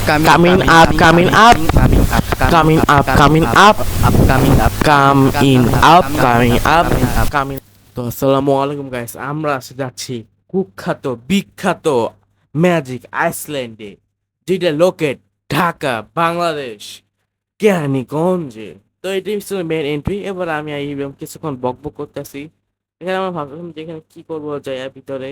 coming up, coming up, coming up, coming up, coming up, coming up, coming. তো আসসালামু আলাইকুম guys, আমরা আজকে যাচ্ছি কুখ্যাত বিখ্যাত ম্যাজিক আইসল্যান্ডে, যেটা লোকেট ঢাকা বাংলাদেশ কেরানীগঞ্জে। তো এটাই ছিল মেন এন্ট্রি। এবার আমি এইরকম কিছুক্ষণ বকবক করতেছি। এখানে আমরা ভাবলাম যে এখানে কি করবো যাই ভিতরে।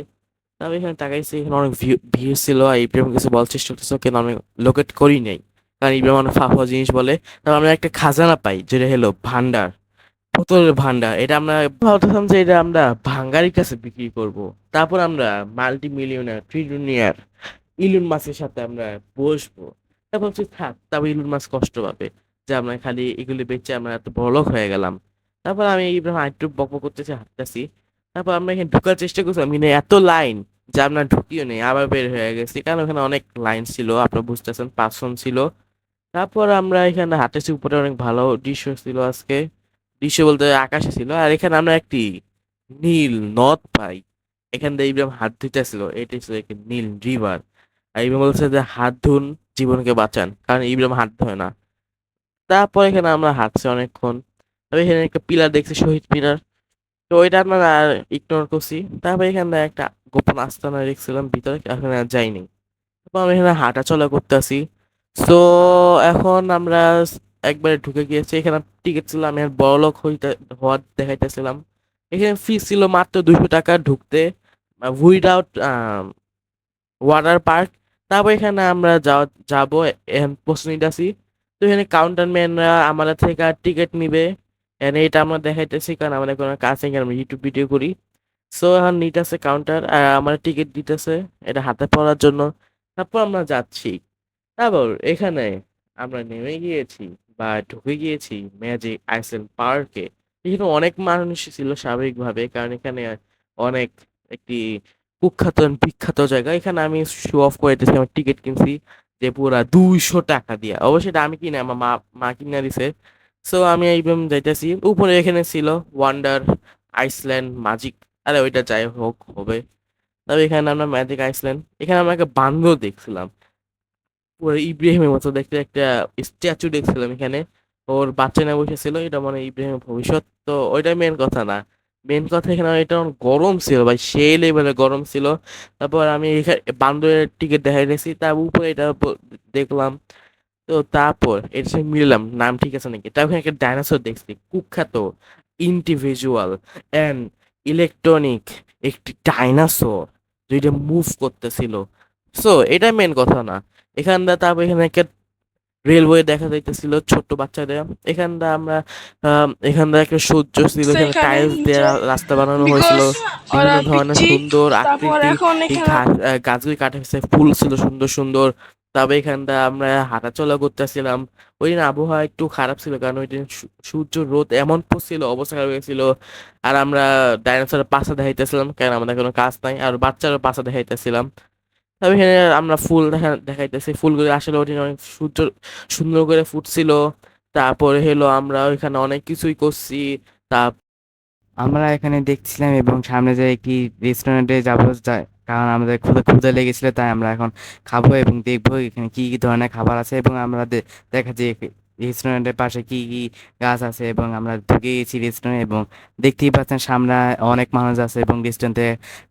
আমি এখানে তাকাইছি, এখানে অনেক ভিড় ছিল। ইব্রাহিম কিছু বলার চেষ্টা করতেছে, কিন্তু আমি লোকেট করি নাই, কারণ ইব্রাহিম অনেক ফাফা জিনিস বলে। তারপর আমরা একটা খাজানা পাই, যেটা হলো ভান্ডার, বোতলের ভান্ডার। এটা আমরা ভাবতেছিলাম যে এটা আমরা ভাঙ্গারির কাছে বিক্রি করব। তারপর আমরা মাল্টি মিলিয়নার ট্রিলিয়নিয়ার ইলন মাস্কের সাথে আমরা বসবো। তারপর হচ্ছে থাক, তারপর ইলন মাস্ক কষ্ট পাবে যে আমরা খালি এগুলি বেচে আমরা এত বড়লোক হয়ে গেলাম। তারপর আমি ইব্রাহিম আরেকটু বকবক করতেছি, হাঁটতেছি। তারপর আমরা এখানে ঢুকার চেষ্টা করছিলাম, কিন্তু এত লাইন যে আমরা ঢুকিও নেই, আবার বের হয়ে গেছি, কারণ ওখানে অনেক লাইন ছিল। আপনারা বুঝতেছেন, 5 জন ছিল। তারপর আমরা এখানে হাঁটেছি, উপরে অনেক ভালো দৃশ্য ছিল আজকে। দৃশ্য বলতে আকাশে ছিল। আর এখানে আমরা একটি নীল নদ পাই। এখান থেকে ইব্রাহিম হাত ধুইতেছিল, এটাই ছিল একটি নীল রিভার। আর ইব্রাহিম বলছে যে হাত ধুন, জীবনকে বাঁচান, কারণ ইব্রাহিম হাত ধোয় না। তারপর এখানে আমরা হাঁটছি অনেকক্ষণ। তবে এখানে একটা পিলার দেখছি, শহীদ মিনার। তো ওইটা আপনারা আর ইগনোর করছি। তারপর এখানে একটা গোপন আস্তানা দেখছিলাম ভিতরে, এখানে আর যাইনি। তারপর আমি এখানে হাঁটা চলা করতেছি। সো এখন আমরা একবারে ঢুকে গিয়েছি। এখানে টিকিট ছিল, আমি আর বড়লোক হওয়ার দেখাইতেছিলাম। এখানে ফি ছিল মাত্র 200 টাকা ঢুকতে, উইদাউট ওয়াটার পার্ক। তারপর এখানে আমরা যাবো, এখন প্রশ্ন নিতেছি। তো এখানে কাউন্টার ম্যানরা আমাদের থেকে টিকিট নিবে। এখানে এটা আমরা দেখাইতেছি, কারণ আমাদের কোনো কাজ নেই, আমরা ইউটিউব ভিডিও করি। সো এখন নিতেছে কাউন্টার, আর আমার টিকিট দিতেছে এটা হাতে পড়ার জন্য। তারপর আমরা যাচ্ছি। তারপর এখানে আমরা নেমে গিয়েছি বা ঢুকে গিয়েছি ম্যাজিক আইসল্যান্ড পার্কে। এখানে অনেক মানুষ ছিল স্বাভাবিকভাবে, কারণ এখানে অনেক একটি কুখ্যাত বিখ্যাত জায়গা। এখানে আমি শো অফ করেতেছি, আমার টিকিট কিনছি যে পুরা 200 টাকা দিয়া। অবশ্যই এটা আমি কিনা, আমার মা মা কিনা দিছে। সো আমি এইরকম যাইতেছি। উপরে এখানে ছিল ওয়ান্ডার আইসল্যান্ড ম্যাজিক, আরে ওইটা যাই হোক হবে। তবে এখানে আমরা ম্যাজিক আইসল্যান্ড, এখানে আমরা একটা বান্দর দেখছিলাম, পুরো ইব্রাহিমের মতো দেখতে একটা স্ট্যাচু দেখছিলাম এখানে। ওর বাচ্চা নিয়ে বসেছিল, এটা মানে ইব্রাহিমের ভবিষ্যৎ। তো ওইটা মেন কথা না, মেন কথা এখানে এটা অনেক গরম ছিল ভাই, সেই লেভেলে গরম ছিল। তারপর আমি এখানে বান্দরের টিকিট দেখাই দিয়েছি, তার উপরে এটা দেখলাম। তো তারপর এর সঙ্গে মিললাম নাম ঠিক আছে নাকি। তারপর একটা ডাইনোসর দেখছি, কুখ্যাত ইন্ডিভিজুয়াল অ্যান্ড ইলেকট্রনিক একটি ডাইনোসর, যেটা মুভ করতেছিল। সো এটা মেন কথা না। এখানটা তারপর এখানে একটা রেলওয়ে দেখা যাইতেছিল, ছোট্ট বাচ্চাদের। এখানটা আমরা এখানটা একটা সূর্য ছিল, এখানে সেখানে টাইলস দিয়ে নিচে রাস্তা বানানো হয়েছিল, বিকজ বিভিন্ন ওরা ধরনের পিচ্ছি। সুন্দর তারপর আকৃতি। এখন এই এখানে গাছগুলি কাটা হয়েছে, ফুল ছিল সুন্দর সুন্দর। তবে এখানটা আমরা হাঁটাচলা করতেছিলাম। ওই দিন আবহাওয়া একটু খারাপ ছিল, কারণ ওই দিন সূর্য রোদ এমন পড়ছিল, অবস্থা খারাপ হয়েছিল। আর আমরা ডাইনোসরের পাশা দেখাইতেছিলাম, কারণ আমাদের কোনো কাজ নাই, আর বাচ্চারও পাশা দেখাইতেছিলাম। তবে এখানে আমরা ফুল দেখাইতেছি, ফুলগুলো আসলে ওখানে অনেক সুন্দর করে ফুটছিল। তারপরে হলো আমরা ওইখানে অনেক কিছুই করছি। তা আমরা এখানে দেখছিলাম এবং সামনে যে একটি রেস্টুরেন্টে যাবো, কারণ আমাদের ক্ষুধা ক্ষুধা লেগেছিল, তাই আমরা এখন খাবো এবং দেখবো এখানে কি কি ধরনের খাবার আছে। এবং আমরা দেখা যে রেস্টুরেন্টের পাশে কি কি গাছ আছে, এবং আমরা ঢুকে গেছি রেস্টুরেন্ট এবং দেখতেই পাচ্ছেন সামনে অনেক মানুষ আছে এবং রেস্টুরেন্টে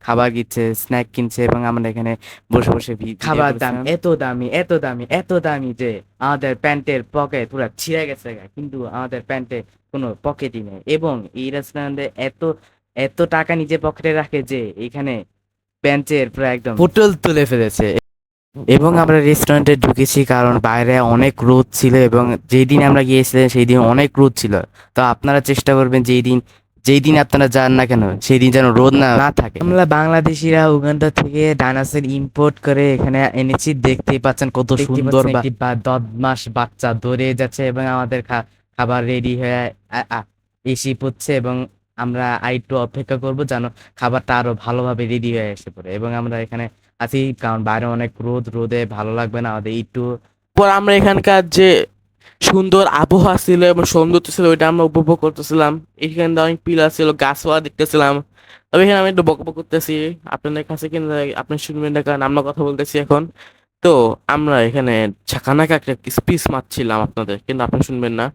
খাবার কিনছে, স্ন্যাক কিনছে, এবং আমরা এখানে বসে বসে খাবার দাম এত দামি এত দামি এত দামি যে আমাদের প্যান্টের পকেট পুরো ছিঁড়ে গেছে গা। কিন্তু আমাদের প্যান্টে কোনো পকেটই নেই, এবং এই রেস্টুরেন্টে এত এত টাকা নিজে পকেটে রাখে যে এখানে বেঞ্চের পুরো একদম পুতুল তুলে ফেলেছে। এবং আমরা রেস্টুরেন্টে ঢুকেছি কারণ বাইরে অনেক রোদ ছিল, এবং যেই দিন আমরা গিয়েছিলাম সেই দিন অনেক রোদ ছিল। তো আপনারা চেষ্টা করবেন যেই দিন আপনারা যান না কেন সেই দিন যেন রোদ না না থাকে। আমরা বাংলাদেশিরা উগান্ডা থেকে ডাইনোসর ইম্পোর্ট করে এখানে এনেছি, দেখতেই পাচ্ছেন কত সুন্দর একটি বদমাস বাচ্চা দৌড়ে যাচ্ছে, এবং আমাদের খাবার রেডি হয়ে এসে পড়ছে, এবং আমরা আরেকটু অপেক্ষা করব যেন খাবারটা আরো ভালোভাবে রেডি হয়ে এসে পড়ে। এবং আমরা এখানে আছি কারণ বাইরে অনেক রোদে ভালো লাগবে না আমাদের একটু। পর আমরা এখানকার যে সুন্দর আবহাওয়া ছিল এবং সৌন্দর্য ছিল, ওইটা আমরা উপভোগ করতেছিলাম। এখানে অনেক পিলার ছিল, গাছপালা দেখতেছিলাম। তবে এখানে আমি একটু বকবক করতেছি আপনাদের কাছে, কিন্তু আপনি শুনবেন না, কারণ আমরা কথা বলতেছি এখন। তো আমরা এখানে ঝাঁকানাকা একটা স্পিচ মারছিলাম আপনাদের, কিন্তু আপনি শুনবেন না।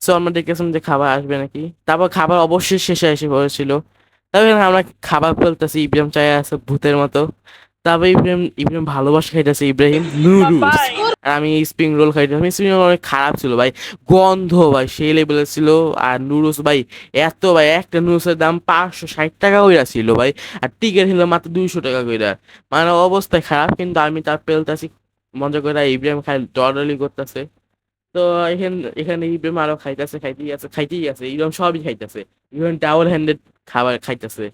সো আমরা দেখেছিলাম যে খাবার আসবে নাকি, তারপর খাবার অবশ্যই শেষে এসে পড়েছিল। তারপর এখানে আমরা খাবার ফেলতেছি, ইব্রাহিম চাই আছে ভূতের মতো। তারপর ইব্রাহিম ইব্রাহিম ভালোবাসা খাইতেছে, ইব্রাহিম নুডলস, আর আমি স্প্রিং রোল খাইতেছি। স্প্রিং রোল অনেক খারাপ ছিল ভাই, গন্ধ ভাই সেই লেভেলের ছিল। আর নুডলস ভাই এত ভাই, একটা নুডলসের দাম 560 টাকা কইরা ছিল ভাই, আর টিকিট ছিল মাত্র 200 টাকা কইরা। মানে অবস্থা খারাপ, কিন্তু আমি তার পেলতাছি মজা করে। ইব্রাহিম খাই দৌড়াদৌড়ি করতেছে। তো এখানে এখানে ইব্রাহিম আরো খাইতেছে, খাইতেই আছে ইব্রাহিম, সবই খাইতেছে। ইব্রাহিম ডাবল হ্যান্ডেড খাবার খাইতেছে।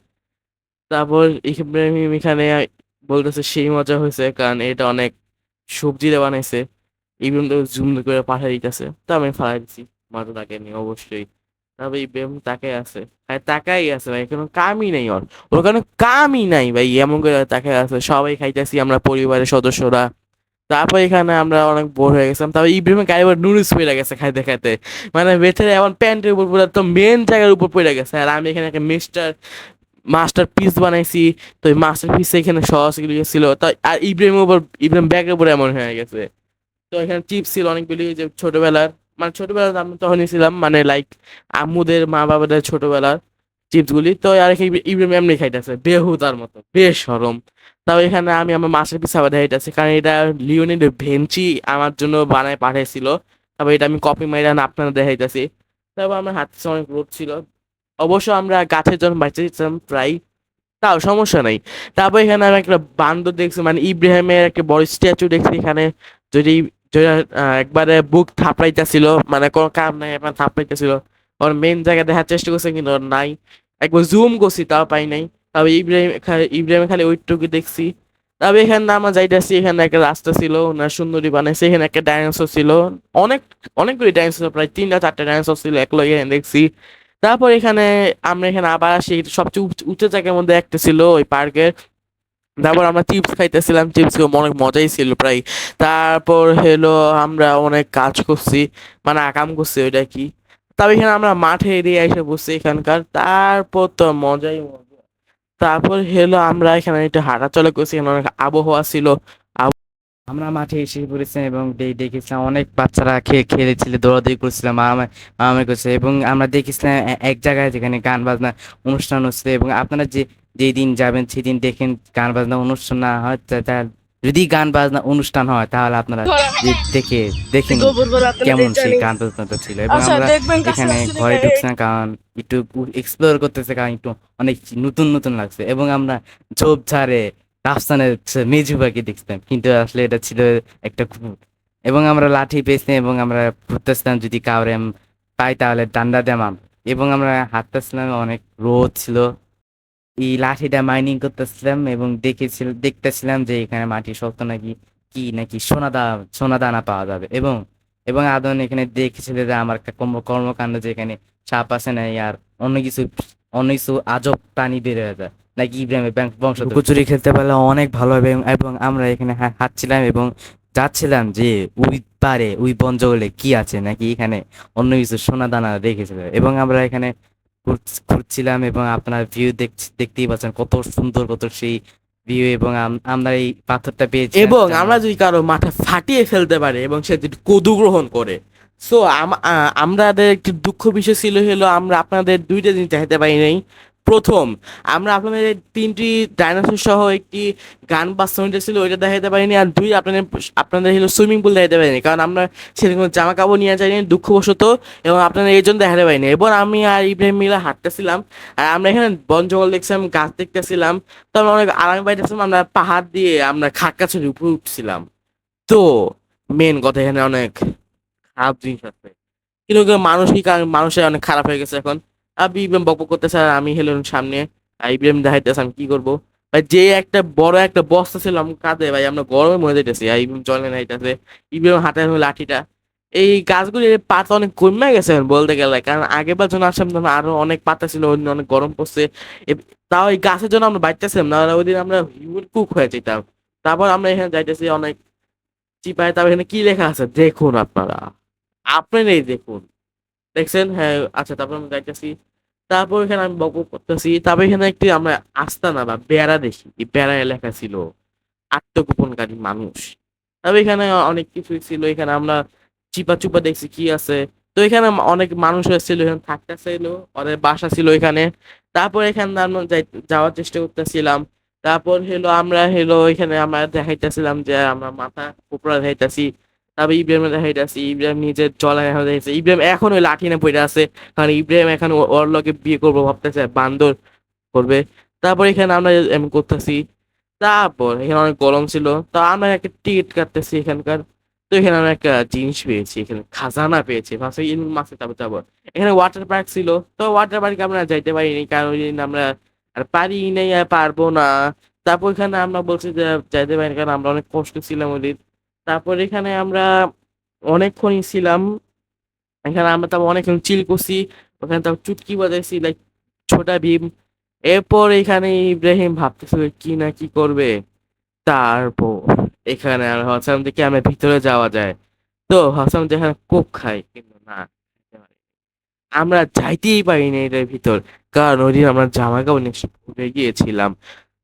তারপর ইব্রাহিম এখানে বলতেছে সেই মজা হয়েছে, কারণ এটা অনেক সবজি দিয়ে বানাইছে। ইব্রাহিম তো জুম করে পাঠিয়ে দিতেছে, তো আমি ফালাই দিচ্ছি, মজা লাগে নি অবশ্যই। তারপর ইব্রাহিম তাকাই আছে, তাকাই আছে ভাই, কোনো কামই নাই ওর, ওর কোনো কামই নাই ভাই, এমন করে তাকাই আছে। সবাই খাইতেছি আমরা পরিবারের সদস্যরা। তারপর এখানে আমরা অনেক বোর হয়ে গেছিলাম। তারপর ইব্রাহিমের গায়ে নুডলস পড়ে গেছে খাইতে খাইতে, মানে বেচারা এমন প্যান্টের উপর পুরো তো মেন জায়গার উপর পড়ে গেছে। আর আমি এখানে একটা মাস্টার পিস বানাইছি। তো এই মাস্টার পিস এখানে সস এগুলো ছিল, তো আর ইব্রাহিমের উপর, ইব্রাহিম ব্যাগের উপর এমন হয়ে গেছে। তো এখানে চিপস ছিল অনেকগুলি, যে ছোটবেলার, মানে ছোটবেলার আমি তখনই ছিলাম, মানে লাইক আম্মুদের মা বাবাদের ছোটবেলার চিপস গুলি। তো আর কি ইব্রাহিম এমনি খাইতেছে বেহুদার মতো, বেশ সরম। তাও এখানে আমি আমার মাস্টার পিস আবার দেখাইতেছি, কারণ এটা লিওনিড ভেঞ্চি আমার জন্য বানায় পাঠিয়েছিল। তারপর এটা আমি কপি মাইরা না আপনারা দেখাইতেছি। তারপর আমার হাতে অনেক রোদ ছিল, অবশ্য আমরা গাছের জন্য বাঁচিয়েছিলাম প্রায়, তাও সমস্যা নাই। তারপর এখানে আমি একটা বান্দর দেখছি, মানে ইব্রাহিমের একটা বড় স্ট্যাচু দেখছি এখানে। যদি যদি, একবারে বুক থাপড়াইতেছিল, মানে কোনো কাম নাই, একবার থাপড়াইতেছিল। ওর মেন জায়গা দেখার চেষ্টা করছে, কিন্তু ওর নাই। একবার জুম করছি, তাও পাই নাই। তবে ইব্রাহিম খালি ওইটুকু দেখছি। তবে এখানে আমরা যাইতেছি, এখানে একটা রাস্তা ছিল, ওনার সুন্দরী বানাইছে। এখানে একটা ডাইনোসর ছিল, অনেক অনেকগুলি ডাইনোসর, প্রায় 3টা 4টা ডাইনোসর ছিল এক লগে দেখছি। তারপর এখানে আমরা এখানে আবার আসি, সবচেয়ে উঁচু জায়গার মধ্যে একটা ছিল ওই পার্কের। তারপর আমরা চিপস খাইতেছিলাম, চিপস অনেক মজাই ছিল প্রায়। তারপর হলো আমরা অনেক কাজ করছি, মানে আকাম করছি ওইটা কি। তবে এখানে আমরা মাঠে এরিয়া এসে বসছি এখানকার, তারপর তো মজাই মজা। তারপর হলো আমরা এখানে একটু হাঁটা চলা করছি, এখানে অনেক আবহাওয়া ছিল। আমরা মাঠে এসে পড়েছিলাম এবং দেখেছিলাম অনেক বাচ্চারা খেলেছিল, দৌড়াদৌড়ি করছিলাম, মারামারি করছে। এবং আমরা দেখেছিলাম এক জায়গায় যেখানে গান বাজনা অনুষ্ঠান হচ্ছে। এবং আপনারা যেই দিন যাবেন সেদিন দেখেন গান বাজনা অনুষ্ঠান না হয়, যদি গান বাজনা অনুষ্ঠান হয় তাহলে আপনারা দেখে দেখে নিন কেমন সেই গান বাজনাটা ছিল। এবং আমরা এখানে ঘরে ঢুকছিলাম কারণ একটু এক্সপ্লোর করতেছে, কারণ একটু অনেক নতুন নতুন লাগছে। এবং আমরা ঝোপঝাড়ে রাফসানের মেজু পাখি দেখছিলাম, কিন্তু আসলে এটা ছিল একটা কুকুর। এবং আমরা লাঠি পেয়েছিলাম এবং আমরা ঘুরতেছিলাম, যদি কাউরে পাই তাহলে ডান্ডা দেমাম। এবং আমরা হাঁটতেছিলাম, অনেক রোদ ছিল, এই লাঠিটা মাইনিং করতেছিলাম এবং দেখতেছিলাম যে এখানে মাটি শক্ত নাকি, কি নাকি সোনা দানা পাওয়া যাবে। এবং এবং আদন এখানে দেখেছিল যে আমার একটা কর্মকাণ্ড, যে এখানে সাপ আছে নাই আর অন্য কিছু আজব প্রাণী বের হয়ে যায় নাকি ইব্রাহিমের বংশ। লুকোচুরি খেলতে পারলে অনেক ভালো হবে। এবং আমরা এখানে হাঁটছিলাম এবং যাচ্ছিলাম যে ওই পারে ওই বন জঙ্গলে কি আছে নাকি এখানে অন্য কিছু সোনা দানা রেখেছিল। এবং আমরা এখানে ঘুরছিলাম এবং আপনার ভিউ দেখতেই পাচ্ছেন কত সুন্দর, কত সেই ভিউ। এবং আমরা এই পাথরটা পেয়েছি, এবং আমরা যদি কারো মাথা ফাটিয়ে ফেলতে পারে এবং সে যদি কদু গ্রহণ করে। সো আমাদের একটি দুঃখ বিষয় ছিল হলো, আমরা আপনাদের দুইটা জিনিস দেখাতে পারি নাই। প্রথম, আমরা আপনাদের 3টি ডাইনোসর সহ একটি গান বাস্তবতা ছিল, ওইটা দেখাতে পারিনি। আর দুই, আপনাদের হলো সুইমিং পুল দেখাতে পারিনি, কারণ আমরা সেরকম জামা কাপড় নিয়ে যাইনি দুঃখবশত, এবং আপনাদের এই জন্য দেখাতে পারিনি। এবং আমি আর ইব্রাহিম মিলে হাঁটতেছিলাম, আর আমরা এখানে বন জঙ্গল দেখছিলাম, গাছ দেখতেছিলাম। তো আমরা অনেক আরামে পাইতেছিলাম, আমরা পাহাড় দিয়ে আমরা খাগড়াছড়ির উপরে উঠছিলাম। তো মেন কথা, এখানে অনেক খারাপ জিনিস আছে, কিন্তু মানসিক মানুষের অনেক খারাপ হয়ে গেছে এখন। আমি ইব্রাহিম বকবক করতেছে, আর আমি হেলুন সামনে, আর ইব্রাহিম দেখাইতেছে আমি কি করবো ভাই। যে একটা বড় একটা বস্তা ছিল আমার কাঁধে ভাই, আমরা গরমে মরে যাইতেছি, আর ইব্রাহিম জলে নাইতেছে। ইব্রাহিম হাতে লাঠিটা, এই গাছগুলির পাতা অনেক কমে গেছে এখন বলতে গেলে, কারণ আগেবার জন্য আসলাম তখন আরো অনেক পাতা ছিল, ওই দিন অনেক গরম পড়ছে। তাও এই গাছের জন্য আমরা বাইতেছিলাম না, ওই দিন আমরা হিউর কুক হয়ে যেতাম। তারপর আমরা এখানে যাইতেছি অনেক চিপায়। তারপর এখানে কি লেখা আছে দেখুন আপনারা, আপনারাই দেখুন, দেখছেন? হ্যাঁ, আচ্ছা। তারপর আমি যাইতেছি, তারপর এখানে আমি বকবক করতেছি। তারপর এখানে একটি আমরা আস্তানা বা বেড়া দেখি, এই বেড়ায় লেখা ছিল আত্মগোপনকারী মানুষ। তবে এখানে অনেক কিছুই ছিল, এখানে আমরা চিপা চুপা দেখছি কি আছে। তো এখানে অনেক মানুষ এসেছিল, এখানে থাকতেছিল, ওদের বাসা ছিল এখানে। তারপর এখানে আমরা যাওয়ার চেষ্টা করতেছিলাম। তারপর আমরা এখানে আমরা দেখাইতেছিলাম যে আমরা মাথা উপরে দেখাইতেছি। তারপর ইব্রাহিম দেখাইতেছি, ইব্রাহিম নিজের জলা দেখাইতেছে। ইব্রাহিম এখন ওই লাঠি নিয়ে পড়ে আছে, কারণ ইব্রাহিম এখন ওর লগে বিয়ে করবো ভাবতেছে, বান্দর করবে। তারপর এখানে আমরা এমন করতেছি। তারপর এখানে অনেক গরম ছিল, তো আমরা একটা টিকিট কাটতেছি এখানকার। তো এখানে আমরা একটা জিনিস পেয়েছি, এখানে খাজানা পেয়েছি, ভাবছি ইলম মাসে তারপর যাবো। এখানে ওয়াটার পার্ক ছিল, তো ওয়াটার পার্কে আমরা যাইতে পারিনি, কারণ ওই দিন আমরা আর পারি নাই আর পারবো না। তারপর এখানে আমরা বলছি যে যাইতে পারিনি, কারণ আমরা অনেক কষ্ট ছিলাম ওই দিন। তারপর এখানে আমরা অনেকক্ষণই ছিলাম এখানে, আমরা তারপর অনেকক্ষণ চিল করছি। ওখানে তারপর চুটকি বাজাইছি, লাইক ছোটা ভীম। এরপর এখানে ইব্রাহিম ভাবতেছিল কি না কি করবে। তারপর এখানে আর ভাবছিলাম যে কি আমরা ভিতরে যাওয়া যায়। তো ভাবছিলাম যে এখানে কোক খাই, কিন্তু না, খাইতে পারি নাই। আমরা যাইতেই পারিনি এটার ভিতর, কারণ ওই দিন আমরা জামা কাপড় নিয়ে ভুলে গিয়েছিলাম।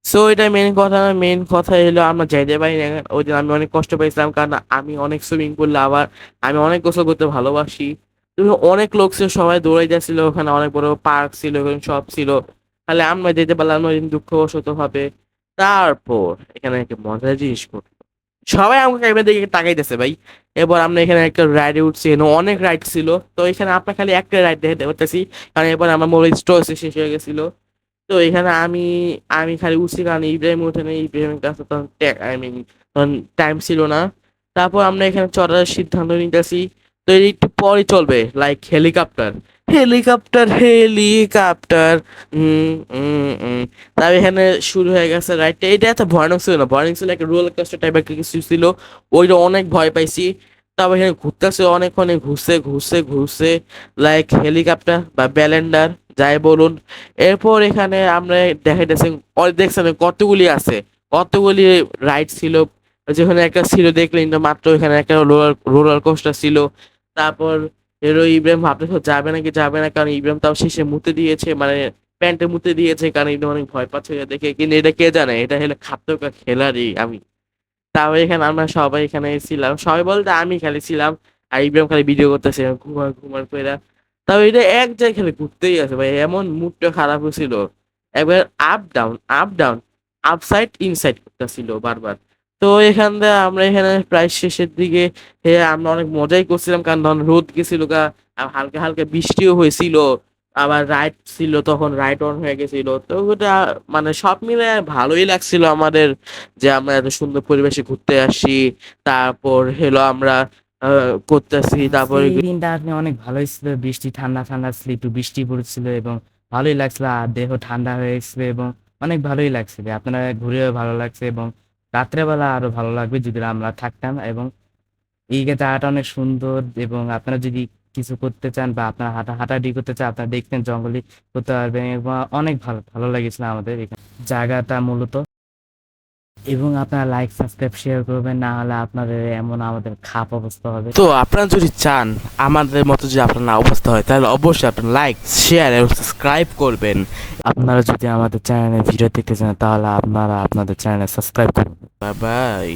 সো এটা মেন কথা না, মেন কথা হলো আমরা যাইতে পারিনি। ওই দিন আমি অনেক কষ্ট পেয়েছিলাম, কারণ আমি অনেক সুইমিং পুল আবার আমি অনেক গোসল করতে ভালোবাসি। তুমি অনেক লোক ছিল, সবাই দৌড়াই যাচ্ছিল, ওখানে অনেক বড় পার্ক ছিল, ওখানে সব ছিল। তাহলে আমরা যেতে পারলাম না ওই দিন, দুঃখবশত ভাবে। তারপর এখানে একটা মজার জিনিস ঘটলো, সবাই আমাকে একবার দিকে তাকাইতেছে ভাই। এবার আমরা এখানে একটা রাইডে উঠছি, এখানে অনেক রাইড ছিল। তো এখানে আপনার খালি একটা রাইড দেখতে পারতেছি, কারণ এবার আমার মোবাইল স্টোরেজ শেষ হয়ে গেছিল। তো এখানে আমি আমি খালি উঠছি, কারণ ইব্রাহিম উঠে নেই, ইব্রাহিমের কাছে তখন আই মিন তখন টাইম ছিল না। তারপর আমরা এখানে চড়ার সিদ্ধান্ত নিতেছি। তো এই একটু পরে চলবে লাইক হেলিকপ্টার, হেলিকপ্টার, হেলিকপ্টার। তারপর এখানে শুরু হয়ে গেছে রাইডটা। এটা এত ভয়ানক ছিল না, ভয়ানক ছিল একটা রোলার কোস্টার টাইপের কিছু ছিল। ওইটা অনেক ভয় পাইছি। তারপর এখানে ঘুরতেছে অনেকক্ষণ, ঘুরছে ঘুরছে ঘুরছে, লাইক হেলিকপ্টার বা ব্যালেন্ডার যাই বলুন। এরপর এখানে আমরা দেখাইতেছি, দেখছেন কতগুলি আছে, কতগুলি রাইড ছিল। যেখানে একটা ছিল দেখলেন তো মাত্র, এখানে একটা রোলার কোস্টার ছিল। তারপর ইব্রাহিম ভাবতে যাবে নাকি যাবে না, কারণ ইব্রাহিম তাও শেষে মুতে দিয়েছে, মানে প্যান্টে মুতে দিয়েছে, কারণ ইব্রাহিম অনেক ভয় পাচ্ছে এটা দেখে। কিন্তু এটা কে জানে এটা হলো খাদ্যকা খেলারই আমি। তাও এখানে আমরা সবাই এখানে ছিলাম, সবাই বলতে আমি খালি ছিলাম। আর ইব্রাহিম খালি ভিডিও করতেছে ঘুমার ঘুমার করে। তাও এটা এক জায়গায় খালি ঘুরতেই আছে ভাই, এমন মুডটা খারাপ হয়েছিল। একবার up down up down, upside inside করতেছিল বারবার। তো এখান থেকে আমরা এখানে প্রায় শেষের দিকে আমরা অনেক মজাই করছিলাম, কারণ তখন রোদ গেছিল গা, আর হালকা হালকা বৃষ্টিও হয়েছিল। আবার রাইড ছিল, তখন রাইড অন হয়ে গেছিল। তো ওটা মানে সব মিলে ভালোই লাগছিল আমাদের, যে আমরা এত সুন্দর পরিবেশে ঘুরতে আসি। তারপর আমরা করতেছি। আজকে তারপর এই দিনটা আপনি অনেক ভালোই ছিল, বৃষ্টি ঠান্ডা ঠান্ডা ছিল, একটু বৃষ্টি পড়ছিল এবং ভালোই লাগছিল, আর দেহ ঠান্ডা হয়ে গেছিল এবং অনেক ভালোই লাগছিল। আপনারা ঘুরেও ভালো লাগছে এবং রাত্রেবেলা আরো ভালো লাগবে যদি আমরা থাকতাম। এবং এই জায়গাটা অনেক সুন্দর, এবং আপনারা যদি কিছু করতে চান বা আপনারা হাঁটাহাঁটি করতে চান, আপনারা দেখতেন জঙ্গলে করতে পারবেন, এবং অনেক ভালো ভালো লেগেছিল আমাদের এখানে জায়গাটা মূলত। এবং আপনারা লাইক সাবস্ক্রাইব শেয়ার করবেন, না হলে আপনাদের এমন আমাদের খাপ অবস্থা হবে। তো আপনারা যদি চান আমাদের মতো যদি আপনার না অবস্থা হয়, তাহলে অবশ্যই আপনার লাইক শেয়ার এবং সাবস্ক্রাইব করবেন। আপনারা যদি আমাদের চ্যানেলে ভিডিও দেখতে চান, তাহলে আপনারা আপনাদের চ্যানেলে সাবস্ক্রাইব করুন। Bye bye.